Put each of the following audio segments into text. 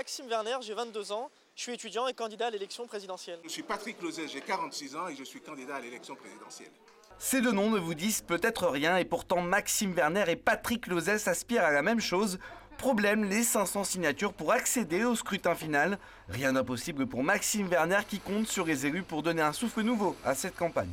Maxime Werner, j'ai 22 ans, je suis étudiant et candidat à l'élection présidentielle. Je suis Patrick Lozès, j'ai 46 ans et je suis candidat à l'élection présidentielle. Ces deux noms ne vous disent peut-être rien et pourtant Maxime Werner et Patrick Lozès aspirent à la même chose. Problème, les 500 signatures pour accéder au scrutin final. Rien d'impossible pour Maxime Werner qui compte sur les élus pour donner un souffle nouveau à cette campagne.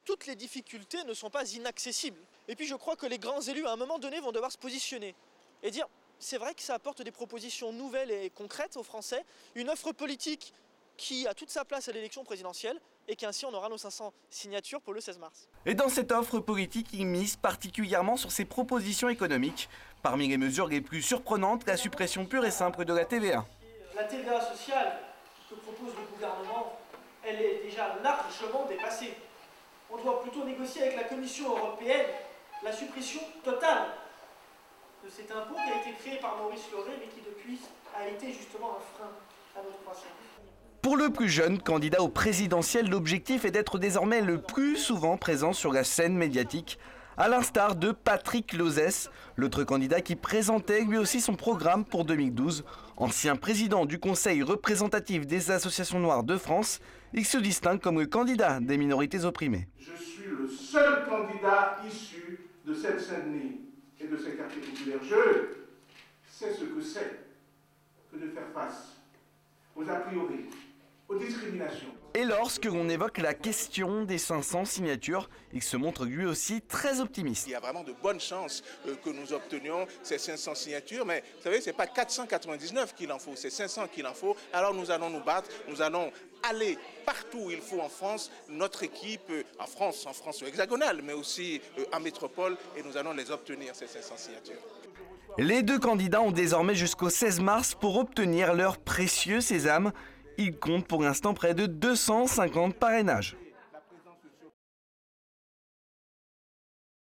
Toutes les difficultés ne sont pas inaccessibles. Et puis je crois que les grands élus à un moment donné vont devoir se positionner et dire c'est vrai que ça apporte des propositions nouvelles et concrètes aux Français, une offre politique qui a toute sa place à l'élection présidentielle et qu'ainsi on aura nos 500 signatures pour le 16 mars. Et dans cette offre politique, il mise particulièrement sur ses propositions économiques. Parmi les mesures les plus surprenantes, la suppression pure et simple de la TVA. La TVA sociale que propose le gouvernement, elle est déjà largement dépassée. On doit plutôt négocier avec la Commission européenne la suppression totale de cet impôt qui a été créé par Maurice Lauré mais qui depuis a été justement un frein à notre croissance. Pour le plus jeune candidat au présidentiel, l'objectif est d'être désormais le plus souvent présent sur la scène médiatique, à l'instar de Patrick Lozès, l'autre candidat qui présentait lui aussi son programme pour 2012. Ancien président du Conseil représentatif des associations noires de France, il se distingue comme le candidat des minorités opprimées. Je suis le seul candidat issu de Seine-Saint-Denis et de ces quartiers populaires. Je sais ce que c'est que de faire face aux a priori, aux discriminations. Et lorsque l'on évoque la question des 500 signatures, il se montre lui aussi très optimiste. Il y a vraiment de bonnes chances que nous obtenions ces 500 signatures, mais vous savez, ce n'est pas 499 qu'il en faut, c'est 500 qu'il en faut. Alors nous allons nous battre, nous allons aller partout où il faut en France, notre équipe en France hexagonale, mais aussi en métropole, et nous allons les obtenir, ces 500 signatures. Les deux candidats ont désormais jusqu'au 16 mars pour obtenir leur précieux sésame. Ils comptent pour l'instant près de 250 parrainages.